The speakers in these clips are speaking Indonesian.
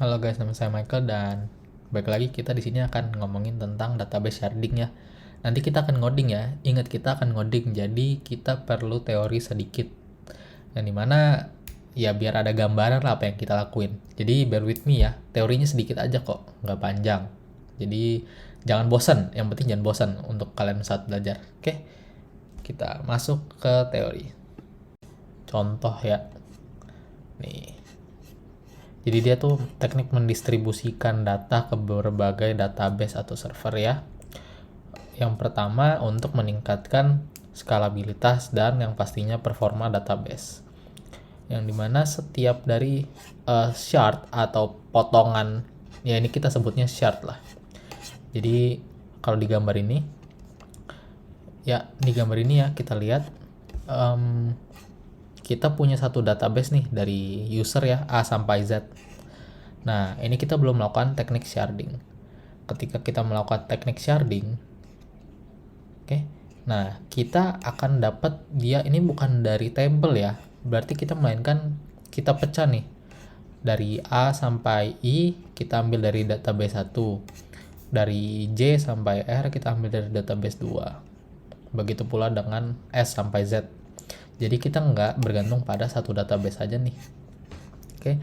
Halo guys, nama saya Michael dan balik lagi kita di sini akan ngomongin tentang database sharding ya. Nanti kita akan ngoding ya. Ingat kita akan ngoding, jadi kita perlu teori sedikit. Yang dimana ya biar ada gambaran lah apa yang kita lakuin. Jadi bear with me ya. Teorinya sedikit aja kok, nggak panjang. Jadi jangan bosan. Yang penting jangan bosan untuk kalian saat belajar. Oke, kita masuk ke teori. Contoh ya. Nih. Jadi dia tuh teknik mendistribusikan data ke berbagai database atau server ya. Yang pertama untuk meningkatkan skalabilitas dan yang pastinya performa database. Yang dimana setiap dari shard atau potongan, ya ini kita sebutnya shard lah. Jadi kalau di gambar ini, ya kita lihat kita punya satu database nih dari user ya, A sampai Z. Nah, ini kita belum melakukan teknik sharding. Ketika kita melakukan teknik sharding, oke, nah kita akan dapat dia ini bukan dari table ya, berarti kita melainkan kita pecah nih. Dari A sampai I kita ambil dari database 1. Dari J sampai R kita ambil dari database 2. Begitu pula dengan S sampai Z. Jadi kita nggak bergantung pada satu database saja nih. Oke.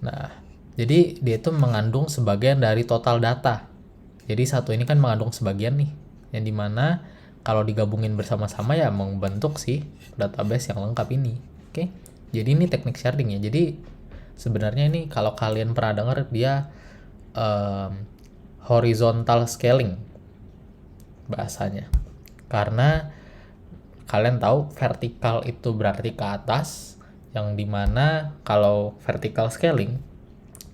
Nah, jadi dia itu mengandung sebagian dari total data. Jadi satu ini kan mengandung sebagian nih. Yang dimana kalau digabungin bersama-sama ya membentuk sih database yang lengkap ini. Oke. Jadi ini teknik sharding ya. Jadi sebenarnya ini kalau kalian pernah dengar dia horizontal scaling bahasanya. Karena kalian tahu vertikal itu berarti ke atas, yang dimana kalau vertical scaling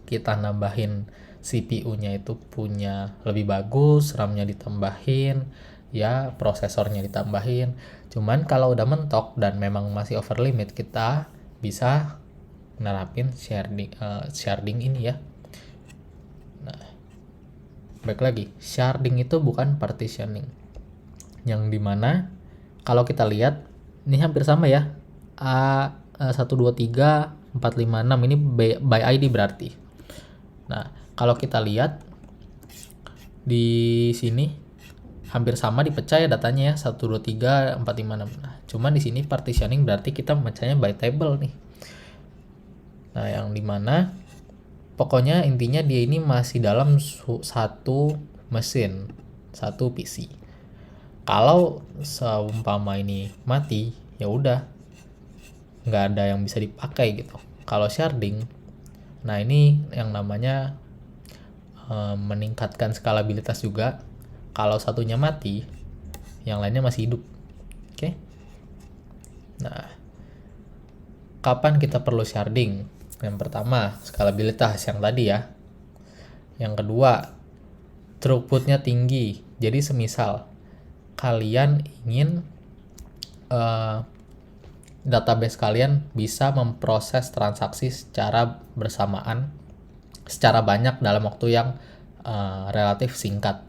kita nambahin CPU-nya itu punya lebih bagus, RAM-nya ditambahin, ya prosesornya ditambahin. Cuman kalau udah mentok dan memang masih over limit, kita bisa nerapin sharding ini ya. Nah, baik lagi, sharding itu bukan partitioning. Yang dimana kalau kita lihat ini hampir sama ya, A 1 2 3 4 5 6 ini by ID berarti. Nah, kalau kita lihat di sini hampir sama dipecah ya datanya ya, 1 2 3 4 5 6. Nah, cuman di sini partitioning berarti kita memecahnya by table nih. Nah, yang dimana pokoknya intinya dia ini masih dalam satu mesin, satu PC. Kalau seumpama ini mati, ya udah nggak ada yang bisa dipakai gitu. Kalau sharding, nah ini yang namanya meningkatkan skalabilitas juga. Kalau satunya mati, yang lainnya masih hidup. Oke. Nah, kapan kita perlu sharding? Yang pertama, skalabilitas yang tadi ya. Yang kedua, throughputnya tinggi. Jadi semisal kalian ingin database kalian bisa memproses transaksi secara bersamaan, secara banyak dalam waktu yang relatif singkat.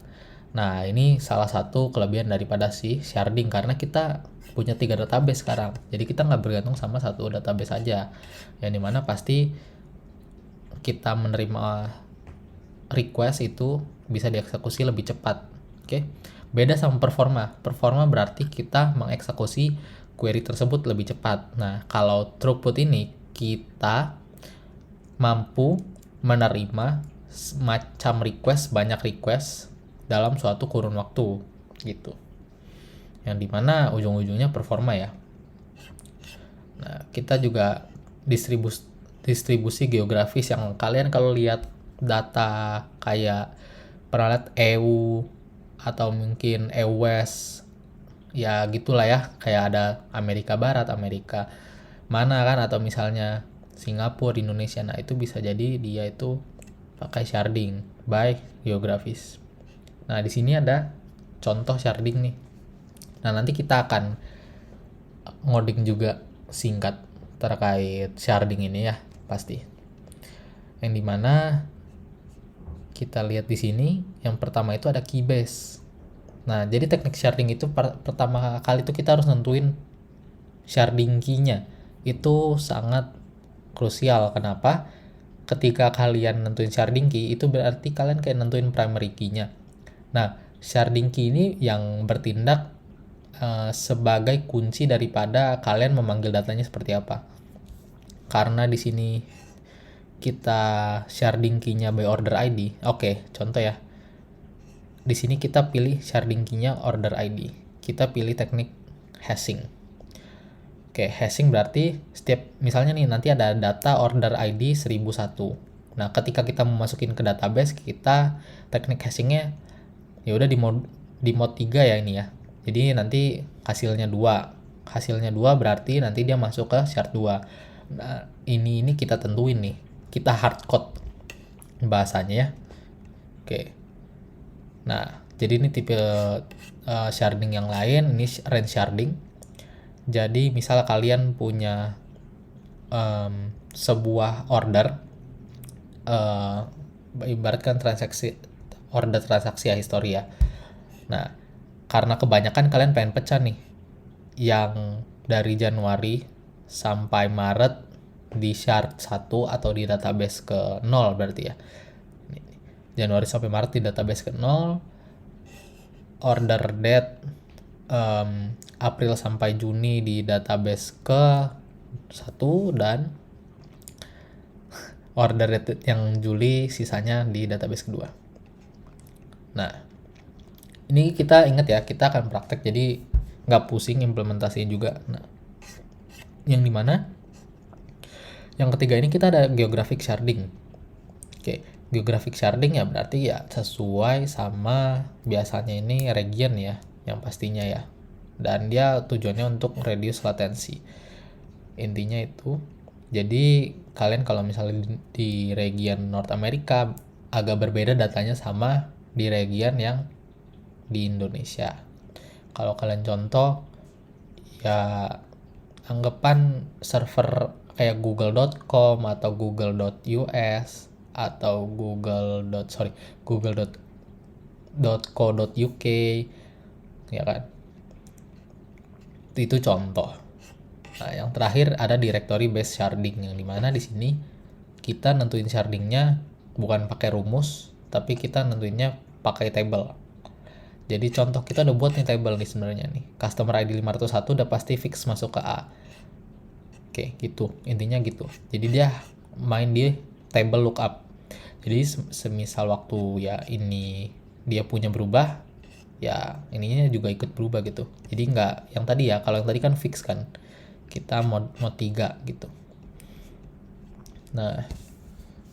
Nah, ini salah satu kelebihan daripada si sharding karena kita punya 3 database sekarang. Jadi kita nggak bergantung sama satu database saja. Yang dimana pasti kita menerima request itu bisa dieksekusi lebih cepat. Oke. Beda sama performa. Performa berarti kita mengeksekusi query tersebut lebih cepat. Nah, kalau throughput ini kita mampu menerima semacam request, banyak request dalam suatu kurun waktu gitu. Yang dimana ujung-ujungnya performa ya. Nah, kita juga distribusi geografis yang kalian kalau lihat data kayak pernah lihat EU atau mungkin EU West ya gitulah ya, kayak ada Amerika Barat, Amerika mana kan, atau misalnya Singapura, Indonesia. Nah, itu bisa jadi dia itu pakai sharding by geografis. Nah, di sini ada contoh sharding nih. Nah, nanti kita akan ngoding juga singkat terkait sharding ini ya, pasti. Yang dimana kita lihat di sini, yang pertama itu ada keybase. Nah, jadi teknik sharding itu pertama kali itu kita harus nentuin sharding key-nya. Itu sangat krusial. Kenapa? ketika kalian nentuin sharding key, itu berarti kalian kayak nentuin primary key-nya. Nah, sharding key ini yang bertindak sebagai kunci daripada kalian memanggil datanya seperti apa. Karena di sini kita sharding key-nya by order ID. Oke, contoh ya. Di sini kita pilih sharding key-nya order ID. Kita pilih teknik hashing. Oke, hashing berarti setiap misalnya nih nanti ada data order ID 1001. Nah, ketika kita memasukin ke database, kita teknik hashingnya ya udah di mode 3 ya ini ya. Jadi nanti hasilnya 2. Hasilnya 2 berarti nanti dia masuk ke shard 2. Nah, ini kita tentuin nih. Kita hardcode bahasanya ya. Oke. Nah, jadi ini tipe sharding yang lain, ini range sharding. Jadi misal kalian punya sebuah order, ibaratkan order transaksi ya, history ya. Nah, karena kebanyakan kalian pengen pecah nih, yang dari Januari sampai Maret di shard 1 atau di database ke 0 berarti ya. Januari sampai Maret di database ke 0, order date April sampai Juni di database ke 1, dan order date yang Juli sisanya di database kedua. Nah, ini kita ingat ya, kita akan praktek jadi nggak pusing implementasinya juga. Nah, yang dimana yang ketiga ini kita ada geographic sharding. Oke, geographic sharding ya berarti ya sesuai sama biasanya ini region ya, yang pastinya ya. Dan dia tujuannya untuk reduce latency. Intinya itu. Jadi kalian kalau misalnya di region North America agak berbeda datanya sama di region yang di Indonesia. Kalau kalian contoh ya anggapan server kayak google.com atau google.us atau google.co.uk ya kan. Itu contoh. Nah, yang terakhir ada directory based sharding, yang dimana di sini kita nentuin shardingnya bukan pakai rumus, tapi kita nentuinnya pakai table. Jadi contoh kita udah buat nih table nih sebenarnya nih. Customer ID 501 udah pasti fix masuk ke A. Oke, gitu. Intinya gitu. Jadi dia main di table lookup. Jadi semisal waktu ya ini dia punya berubah, ya ininya juga ikut berubah gitu. Jadi nggak yang tadi ya, kalau yang tadi kan fix kan. Kita mode 3 gitu. Nah,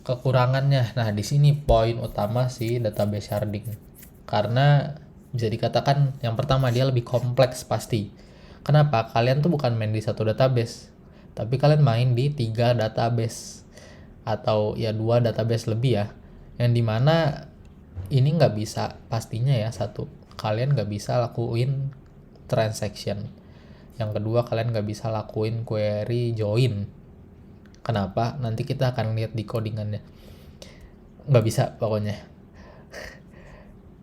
kekurangannya. Nah, di sini poin utama sih database sharding. Karena bisa dikatakan yang pertama dia lebih kompleks pasti. Kenapa? Kalian tuh bukan main di satu database, tapi kalian main di 3 database atau ya 2 database lebih ya. Yang dimana ini nggak bisa pastinya ya, satu, kalian nggak bisa lakuin transaction. Yang kedua, kalian nggak bisa lakuin query join. Kenapa? Nanti kita akan lihat di codingannya. Nggak bisa pokoknya.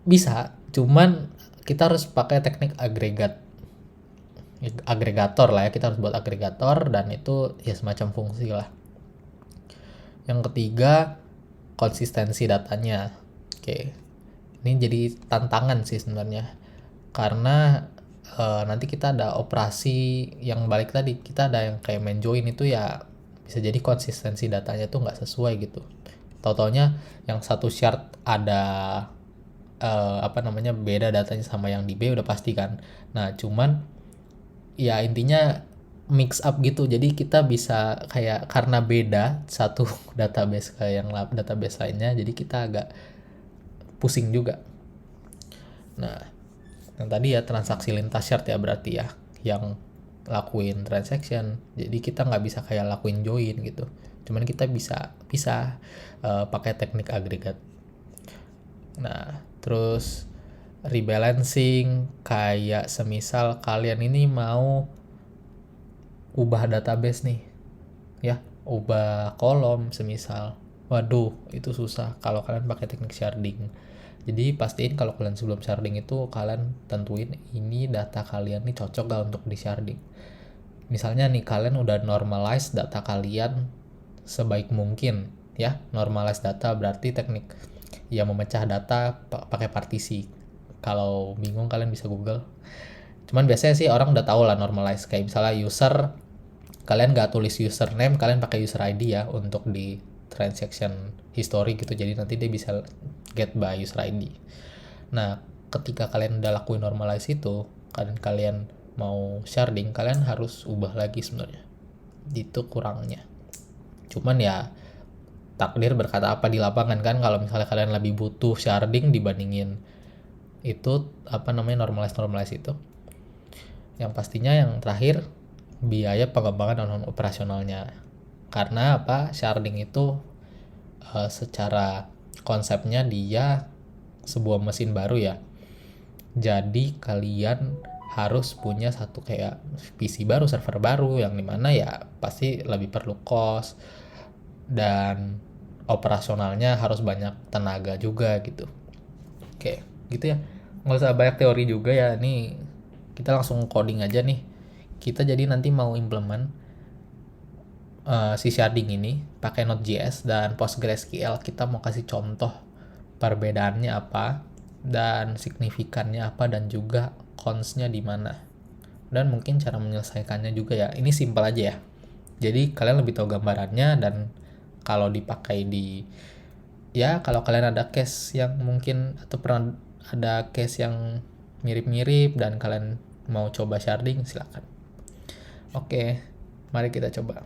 Bisa, cuman kita harus pakai teknik agregator lah ya. Kita harus buat agregator dan itu ya semacam fungsi lah. Yang ketiga, konsistensi datanya. Oke. Ini jadi tantangan sih sebenarnya. Karena nanti kita ada operasi yang balik tadi, kita ada yang kayak main join itu ya bisa jadi konsistensi datanya tuh nggak sesuai gitu. Tau-taunya yang satu shard ada beda datanya sama yang di B udah pasti kan. Nah cuman ya intinya mix up gitu, jadi kita bisa kayak karena beda satu database kayak yang database lainnya, jadi kita agak pusing juga. Nah, yang tadi ya transaksi lintas shard ya berarti ya, yang lakuin transaction. Jadi kita nggak bisa kayak lakuin join gitu. Cuman kita bisa pakai teknik agregat. Nah, terus rebalancing kayak semisal kalian ini mau ubah database nih. Ya, ubah kolom semisal. Waduh, itu susah kalau kalian pakai teknik sharding. Jadi pastiin kalau kalian sebelum sharding itu kalian tentuin ini data kalian nih cocok gak untuk di sharding. Misalnya nih kalian udah normalize data kalian sebaik mungkin ya. Normalize data berarti teknik yang memecah data pakai partisi. Kalau bingung kalian bisa Google. Cuman biasanya sih orang udah tahu lah normalize. Kayak misalnya user, kalian nggak tulis username, kalian pakai user ID ya untuk di transaction history gitu. Jadi nanti dia bisa get by user ID. Nah, ketika kalian udah lakuin normalize itu, kalian mau sharding, kalian harus ubah lagi sebenarnya. Itu kurangnya. Cuman ya takdir berkata apa di lapangan kan, kalau misalnya kalian lebih butuh sharding dibandingin itu normalize itu. Yang pastinya yang terakhir biaya pengembangan non operasionalnya. Karena sharding itu secara konsepnya dia sebuah mesin baru ya. Jadi kalian harus punya satu kayak PC baru, server baru, yang dimana ya pasti lebih perlu cost dan operasionalnya harus banyak tenaga juga gitu. Oke, gitu ya. Nggak usah banyak teori juga ya. Ini kita langsung coding aja nih. Kita jadi nanti mau implement si sharding ini pakai Node.js dan PostgreSQL. Kita mau kasih contoh perbedaannya apa dan signifikannya apa dan juga cons-nya di mana. Dan mungkin cara menyelesaikannya juga ya. Ini simpel aja ya. Jadi kalian lebih tahu gambarannya, dan kalau dipakai kalau kalian ada case yang mungkin atau pernah ada case yang mirip-mirip dan kalian mau coba sharding, silakan. Oke, mari kita coba.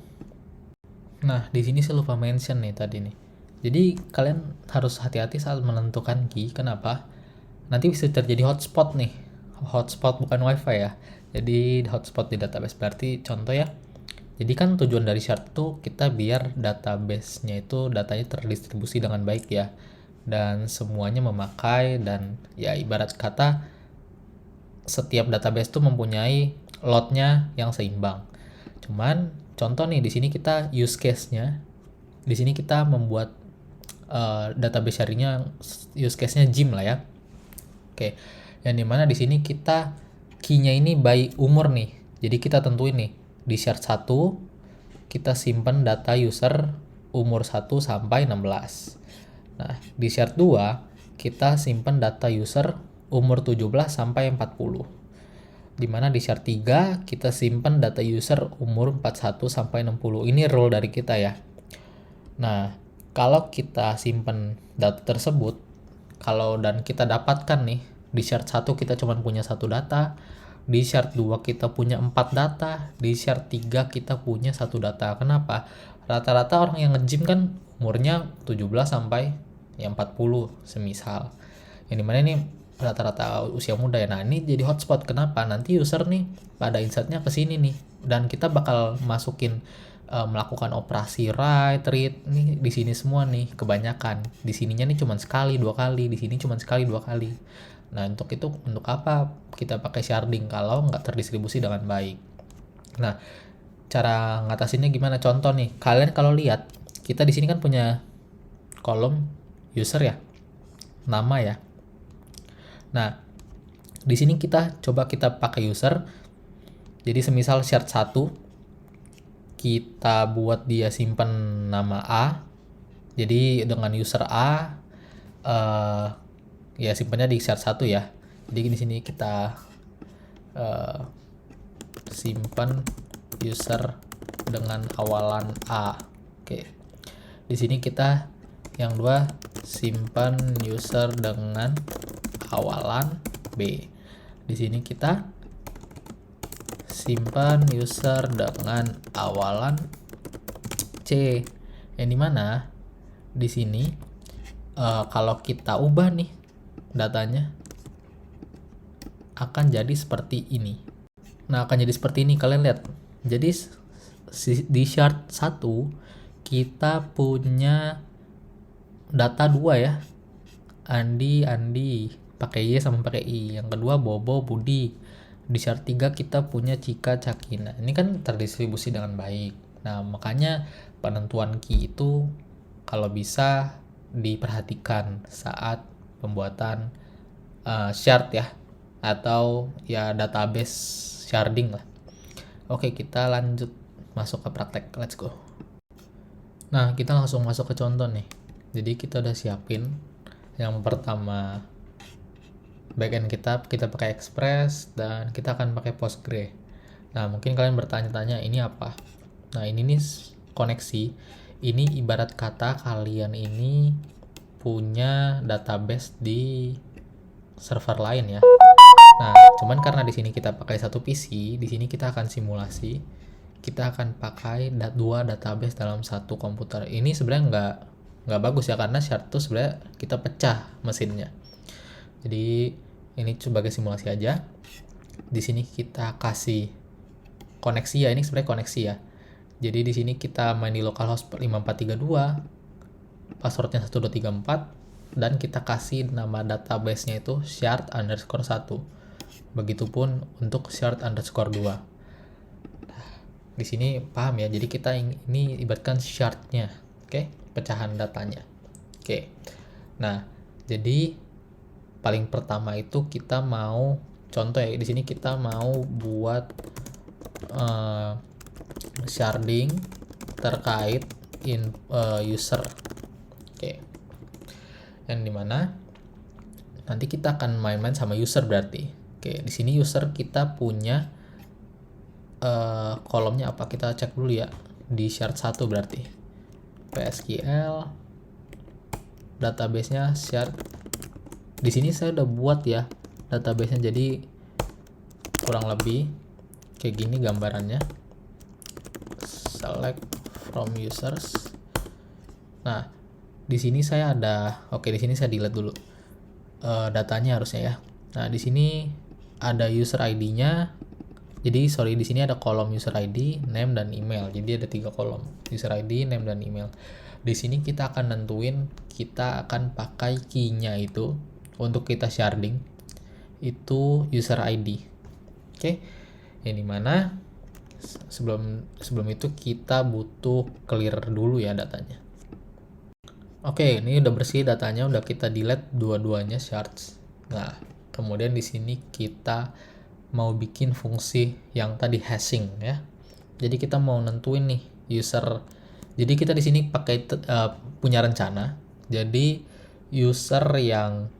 Nah, di sini saya lupa mention nih tadi nih. Jadi kalian harus hati-hati saat menentukan key. Kenapa? Nanti bisa terjadi hotspot nih. Hotspot bukan wifi ya. Jadi hotspot di database berarti contoh ya. Jadi kan tujuan dari shard itu kita biar database-nya itu datanya terdistribusi dengan baik ya. Dan semuanya memakai, dan ya ibarat kata setiap database itu mempunyai load-nya yang seimbang. Cuman contoh nih di sini kita use case-nya, di sini kita membuat database sharing-nya use case-nya gym lah ya. Oke. Yang dimana di sini kita key-nya ini by umur nih. Jadi kita tentuin nih di shard 1 kita simpan data user umur 1 sampai 16. Nah, di shard 2 kita simpan data user umur 17 sampai 40. Dimana di shard 3 kita simpan data user umur 41 sampai 60. Ini rule dari kita ya. Nah, kalau kita simpan data tersebut, dan kita dapatkan nih di shard 1 kita cuma punya 1 data, di shard 2 kita punya 4 data, di shard 3 kita punya 1 data. Kenapa? Rata-rata orang yang nge-gym kan umurnya 17 sampai 40 semisal. Yang dimana ini rata-rata usia muda ya. Nah, ini jadi hotspot. Kenapa? Nanti user nih pada insight-nya ke sini nih, dan kita bakal masukin melakukan operasi write, read nih di sini semua nih kebanyakan. Di sininya nih cuma sekali 2 kali, di sini cuma sekali 2 kali. Nah, untuk apa kita pakai sharding kalau nggak terdistribusi dengan baik? Nah, cara ngatasinnya gimana? Contoh nih, kalian kalau lihat kita di sini kan punya kolom user ya, nama ya. Nah, di sini kita pakai user. Jadi semisal shard 1 kita buat dia simpan nama A. Jadi dengan user A ya simpannya di shard 1 ya. Jadi di sini kita simpan user dengan awalan A. Oke. Di sini kita yang 2 simpan user dengan awalan B. Di sini kita simpan user dengan awalan C. Yang dimana di sini kalau kita ubah nih datanya akan jadi seperti ini. Nah, akan jadi seperti ini, kalian lihat. Jadi di shard 1 kita punya data 2 ya. Andi pakai Y sama pakai I. Yang kedua Bobo Budi. Di shard 3 kita punya Cika Cakina. Ini kan terdistribusi dengan baik. Nah, makanya penentuan key itu kalau bisa diperhatikan saat pembuatan shard ya, atau ya database sharding lah. Oke, kita lanjut masuk ke praktek. Let's go. Nah, kita langsung masuk ke contoh nih. Jadi kita udah siapin yang pertama backend kita pakai Express dan kita akan pakai Postgre. Nah, mungkin kalian bertanya-tanya ini apa? Nah, ini nih koneksi. Ini ibarat kata kalian ini punya database di server lain ya. Nah, cuman karena di sini kita pakai satu PC, di sini kita akan simulasi. Kita akan pakai dua database dalam satu komputer. Ini sebenarnya nggak bagus ya, karena shard tuh sebenarnya kita pecah mesinnya. Jadi ini sebagai simulasi aja. Di sini kita kasih koneksi ya, ini sebenarnya koneksi ya. Jadi di sini kita main di localhost 5432, passwordnya 1234, dan kita kasih nama database-nya itu shard_1. Begitupun untuk shard_2. Di sini paham ya, jadi kita ini ibaratkan shardnya, oke, pecahan datanya. Oke, nah jadi paling pertama itu kita mau contoh ya, di sini kita mau buat sharding terkait user, oke, yang dimana nanti kita akan main-main sama user berarti. Oke, di sini user kita punya kolomnya apa, kita cek dulu ya di shard 1 berarti PSQL database-nya shard. Di sini saya udah buat ya database-nya, jadi kurang lebih kayak gini gambarannya. Select from users. Nah, di sini saya ada, oke, di sini saya delete dulu datanya harusnya ya. Nah, di sini ada user ID-nya. Jadi di sini ada kolom user ID, name, dan email. Jadi ada 3 kolom, user ID, name, dan email. Di sini kita akan nentuin kita akan pakai key-nya itu untuk kita sharding itu user ID. Oke. Yang dimana sebelum itu kita butuh clear dulu ya datanya. Oke, ini udah bersih datanya, udah kita delete dua-duanya shards. Nah, kemudian di sini kita mau bikin fungsi yang tadi hashing ya. Jadi kita mau nentuin nih user. Jadi kita di sini pakai punya rencana. Jadi user yang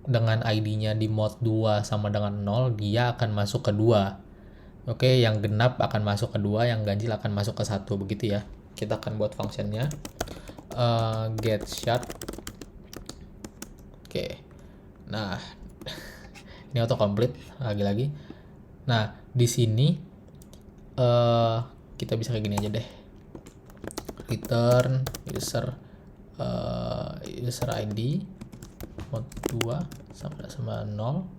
dengan ID-nya di mode 2 sama dengan 0, dia akan masuk ke 2. Oke, yang genap akan masuk ke 2, yang ganjil akan masuk ke 1, begitu ya. Kita akan buat functionnya get shard. Oke. Nah, ini autocomplete lagi-lagi. Nah, di sini kita bisa kayak gini aja deh. Return user ID mode 2 sama 0.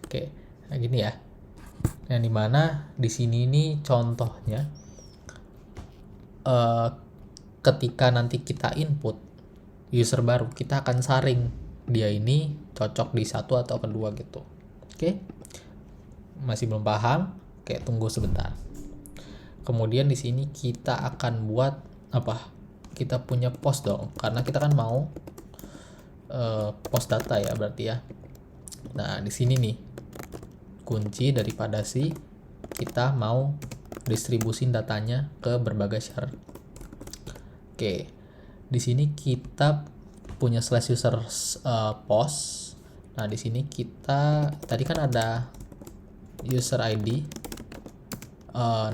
Oke, nah gini ya. Yang dimana di sini nih contohnya ketika nanti kita input user baru, kita akan saring dia ini cocok di 1 atau kedua gitu. Oke, masih belum paham? Oke, tunggu sebentar. Kemudian di sini kita akan buat apa? Kita punya post dong, karena kita kan mau post data ya berarti ya. Nah, di sini nih kunci daripada kita mau distribusin datanya ke berbagai shard. Oke, di sini kita punya slash user post. Nah, di sini kita tadi kan ada user ID,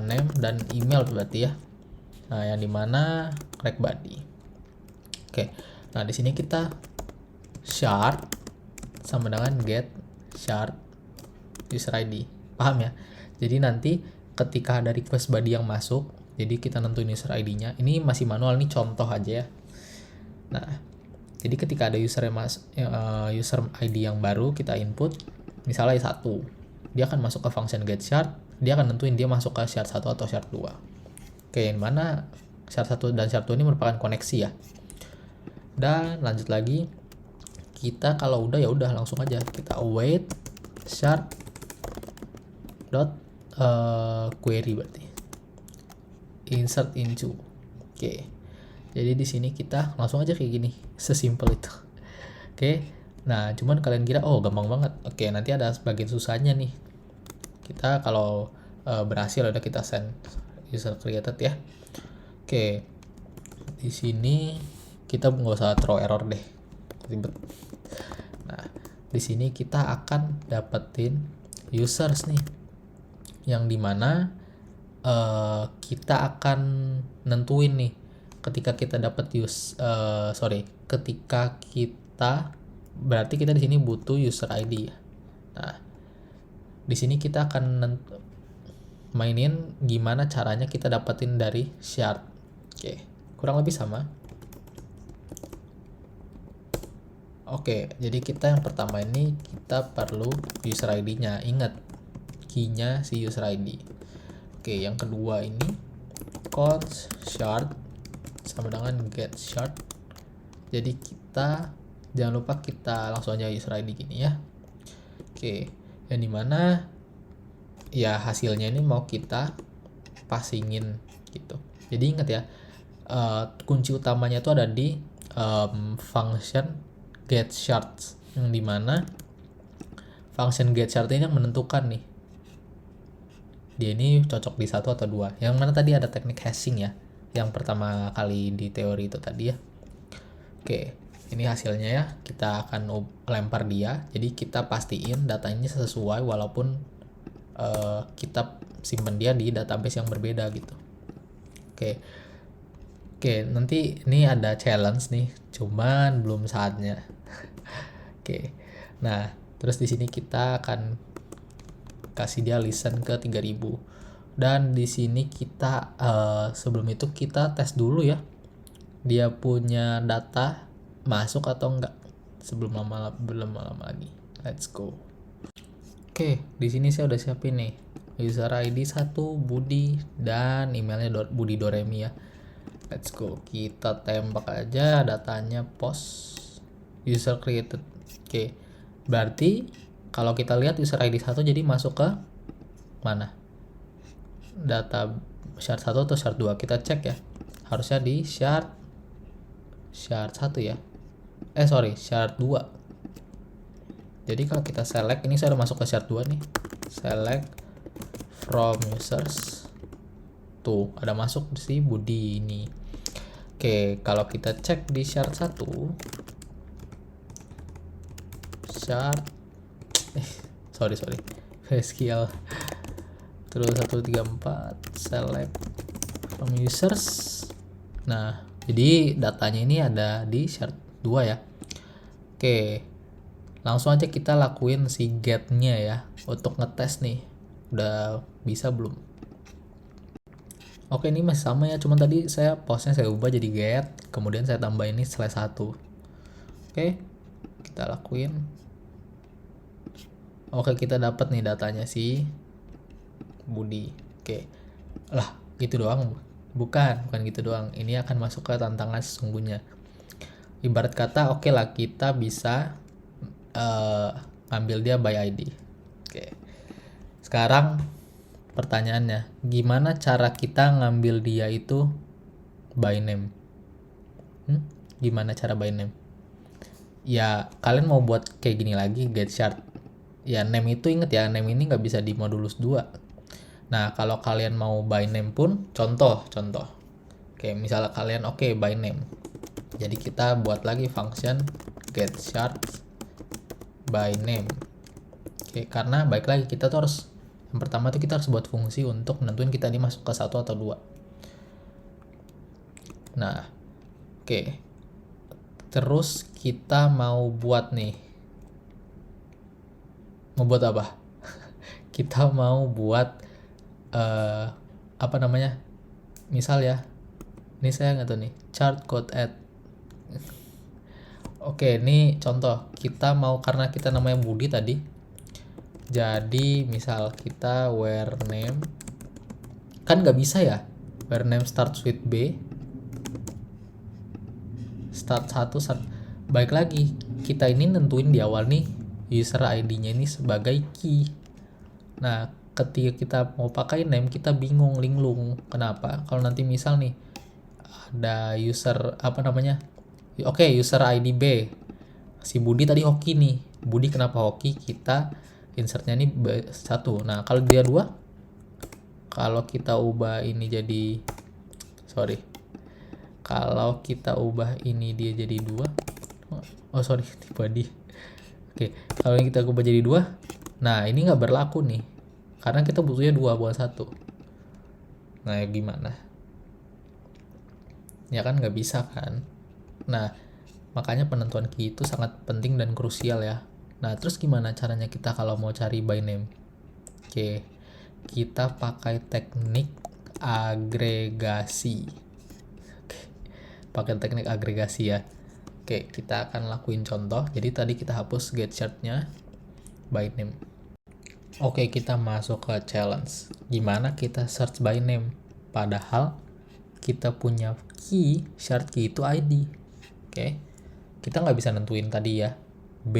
name, dan email berarti ya. Nah, yang dimana rect body. Oke, nah di sini kita shard sama dengan get shard user ID. Paham ya? Jadi nanti ketika ada request body yang masuk, jadi kita nentuin user ID-nya. Ini masih manual, nih contoh aja ya. Nah, jadi ketika ada user ID yang baru kita input, misalnya 1, dia akan masuk ke function get shard, dia akan nentuin dia masuk ke shard 1 atau shard 2. Oke, yang mana shard 1 dan shard 2 ini merupakan koneksi ya. Dan lanjut lagi, kita kalau udah ya udah langsung aja kita await shard query berarti insert into. Oke, jadi di sini kita langsung aja kayak gini, sesimpel itu. Oke, nah cuman kalian kira oh gampang banget. Oke, nanti ada bagian susahnya nih. Kita kalau berhasil, udah kita send user created ya. Oke, di sini kita nggak usah throw error deh, ribet. Nah, di sini kita akan dapetin users nih, yang dimana kita akan nentuin nih ketika kita dapat ketika kita, berarti kita di sini butuh user ID ya. Nah, di sini kita akan mainin gimana caranya kita dapetin dari shard. Oke, kurang lebih sama. Oke, jadi kita yang pertama ini kita perlu user ID-nya. Ingat, key-nya si user ID. Oke, yang kedua ini const shard sama dengan get shard. Jadi kita jangan lupa kita langsung aja user ID gini ya. Oke, yang dimana ya hasilnya ini mau kita passingin gitu. Jadi ingat ya, kunci utamanya itu ada di function get shards, yang dimana function get shard ini yang menentukan nih dia ini cocok di 1 atau 2. Yang mana tadi ada teknik hashing ya, yang pertama kali di teori itu tadi ya. Oke, ini hasilnya ya, kita akan lempar dia. Jadi kita pastiin datanya sesuai walaupun kita simpen dia di database yang berbeda gitu. Oke, nanti ini ada challenge nih, cuman belum saatnya. Oke, nah terus di sini kita akan kasih dia listen ke 3000, dan di sini kita sebelum itu kita tes dulu ya dia punya data masuk atau enggak sebelum belum lama lagi. Let's go. Oke, di sini saya udah siapin nih user ID 1 Budi dan emailnya Budi Doremi ya. Let's go, kita tembak aja datanya post user created. Oke, berarti kalau kita lihat user ID 1 jadi masuk ke mana? Data shard 1 atau shard 2? Kita cek ya. Harusnya di shard 1 ya. Shard 2. Jadi kalau kita select, ini saya udah masuk ke shard 2 nih. Select from users. Tuh, ada masuk si Budi ini. Oke, kalau kita cek di shard 1, sorry SQL terus 134 select from users. Nah, jadi datanya ini ada di shard 2 ya. Oke, langsung aja kita lakuin si get-nya ya untuk ngetes nih udah bisa belum. Oke, ini masih sama ya, cuman tadi postnya saya ubah jadi get, kemudian saya tambah ini /1. Oke, kita lakuin. Oke, kita dapat nih datanya si Budi. Oke, lah gitu doang? Bukan gitu doang. Ini akan masuk ke tantangan sesungguhnya. Ibarat kata, oke lah, kita bisa ngambil dia by ID. Oke, sekarang pertanyaannya, gimana cara kita ngambil dia itu by name? Gimana cara by name? Ya, kalian mau buat kayak gini lagi, get shard. Ya, name itu inget ya, name ini nggak bisa di modulus 2. Nah, kalau kalian mau by name pun, contoh. Oke, misalnya kalian by name. Jadi kita buat lagi function get shard by name. Oke, karena baik lagi kita tuh harus, yang pertama tuh kita harus buat fungsi untuk nentuin kita ini masuk ke 1 atau 2. Nah, oke. Terus kita mau buat apa? Kita mau buat misal ya, ini saya nggak tahu nih, chart code add. Oke, ini contoh, kita mau, karena kita namanya Budi tadi, jadi misal kita where name, kan nggak bisa ya, where name starts with B, start 1, baik lagi kita ini nentuin di awal nih user ID-nya ini sebagai key. Nah, ketika kita mau pakai name kita bingung, linglung. Kenapa? Kalau nanti misal nih ada user user ID B, si Budi tadi hoki nih, Budi kenapa hoki, kita insertnya ini 1. Nah, kalau dia 2 kalau kita ubah ini jadi kalau kita ubah ini dia jadi 2. Oke, kalau ini kita ubah jadi 2, nah ini nggak berlaku nih karena kita butuhnya 2 buat 1. Nah gimana ya, kan nggak bisa kan. Nah makanya penentuan key itu sangat penting dan krusial ya. Nah terus gimana caranya kita kalau mau cari by name? Oke, kita pakai teknik agregasi. Pakai teknik agregasi ya. Oke, kita akan lakuin contoh. Jadi tadi kita hapus get shard-nya by name. Oke, kita masuk ke challenge. Gimana kita search by name? Padahal kita punya key, shard key itu ID. Oke, kita nggak bisa nentuin tadi ya. B,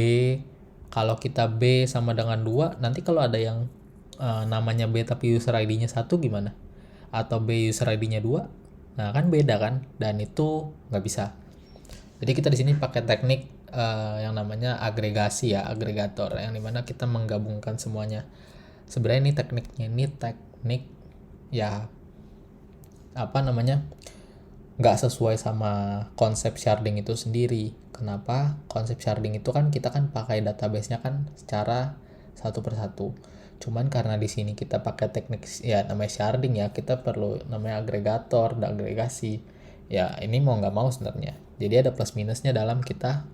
kalau kita B sama dengan 2, nanti kalau ada yang namanya B tapi user ID-nya 1 gimana? Atau B user ID-nya 2? Nah, kan beda kan? Dan itu nggak bisa. Jadi kita di sini pakai teknik yang namanya agregasi ya, agregator, yang dimana kita menggabungkan semuanya. Sebenarnya ini teknik ya nggak sesuai sama konsep sharding itu sendiri. Kenapa? Konsep sharding itu kan kita kan pakai database-nya kan secara satu persatu. Cuman karena di sini kita pakai teknik ya namanya sharding ya, kita perlu namanya agregator dan agregasi. Ya ini mau nggak mau sebenarnya. Jadi ada plus minusnya dalam kita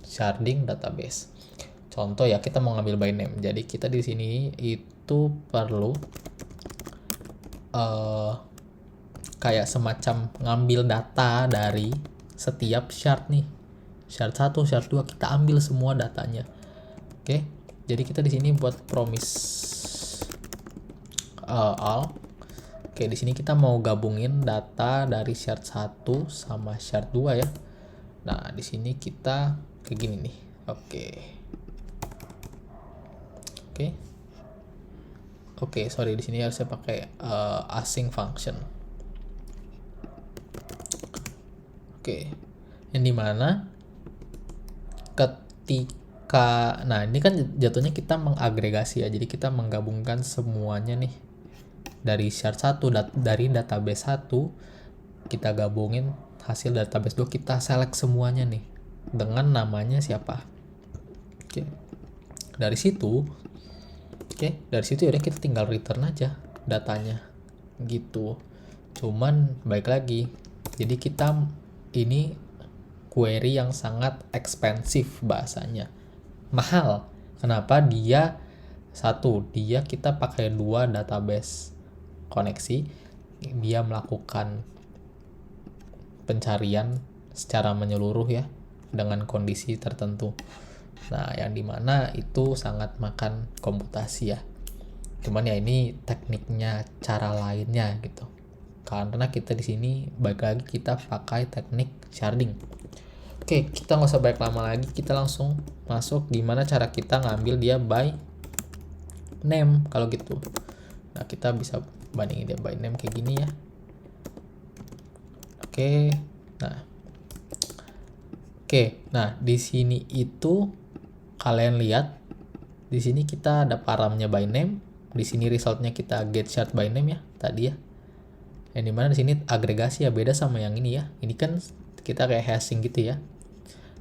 sharding database. Contoh ya, kita mau ngambil by name. Jadi kita di sini itu perlu kayak semacam ngambil data dari setiap shard nih. Shard 1, shard 2 kita ambil semua datanya. Oke. Jadi kita di sini buat promise all. Oke, di sini kita mau gabungin data dari shard 1 sama shard 2 ya. Nah, di sini kita kayak gini nih. Oke, sorry, di sini harusnya pakai async function. Oke. Yang dimana ketika, nah ini kan jatuhnya kita mengagregasi ya. Jadi kita menggabungkan semuanya nih. Dari shard 1, dari database 1, kita gabungin hasil database 2, kita select semuanya nih dengan namanya siapa. Oke. Dari situ ya kita tinggal return aja datanya gitu. Cuman baik lagi, jadi kita ini query yang sangat ekspensif bahasanya, mahal. Kenapa? Dia kita pakai 2 database koneksi, dia melakukan pencarian secara menyeluruh ya dengan kondisi tertentu. Nah, yang dimana itu sangat makan komputasi ya. Cuman ya ini tekniknya, cara lainnya gitu. Karena kita di sini baik lagi kita pakai teknik sharding. Oke, kita nggak usah banyak lama lagi, kita langsung masuk gimana cara kita ngambil dia by name kalau gitu. Nah, kita bisa bandingin dia by name kayak gini ya. Nah di sini itu kalian lihat, di sini kita ada paramnya by name, di sini resultnya kita get shard by name ya tadi ya. Yang dimana di sini agregasi ya, beda sama yang ini ya. Ini kan kita kayak hashing gitu ya.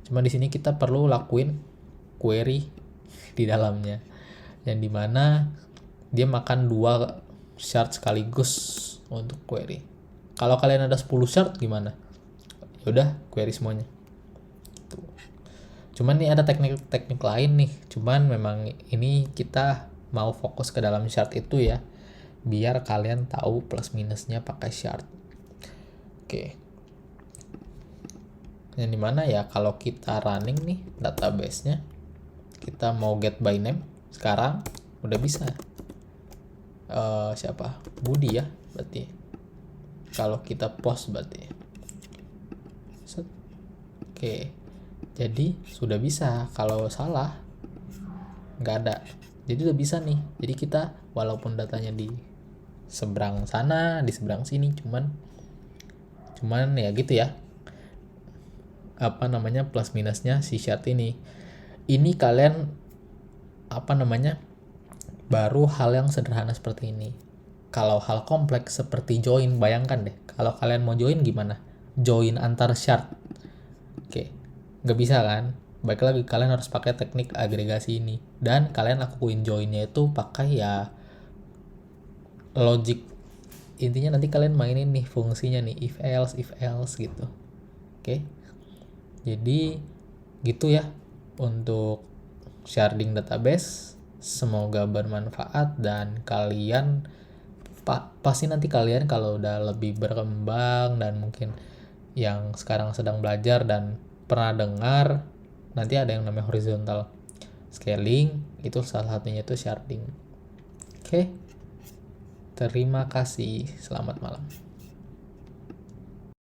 Cuma di sini kita perlu lakuin query di dalamnya, yang dimana dia makan 2 shard sekaligus untuk query. Kalau kalian ada 10 shard gimana? Yaudah query semuanya. Cuman nih ada teknik lain nih. Cuman memang ini kita mau fokus ke dalam shard itu ya, biar kalian tahu plus minusnya pakai shard. Oke. Yang dimana ya kalau kita running nih database-nya, kita mau get by name sekarang udah bisa. Siapa? Budi ya berarti. Kalau kita post berarti. Oke. Jadi sudah bisa. Kalau salah nggak ada. Jadi udah bisa nih. Jadi kita walaupun datanya di seberang sana, di seberang sini, cuman ya gitu ya. Plus minusnya si shard ini. Ini kalian baru hal yang sederhana seperti ini. kalau hal kompleks seperti join, bayangkan deh, kalau kalian mau join gimana? Join antar shard. Oke, nggak bisa kan? Baik lagi, kalian harus pakai teknik agregasi ini. Dan kalian lakuin joinnya itu pakai ya logic. Intinya nanti kalian mainin nih fungsinya nih, if else gitu. Oke, jadi gitu ya untuk sharding database. Semoga bermanfaat dan kalian pasti nanti kalian kalau udah lebih berkembang dan mungkin yang sekarang sedang belajar dan pernah dengar, nanti ada yang namanya horizontal scaling, itu salah satunya itu sharding. Oke, terima kasih, selamat malam.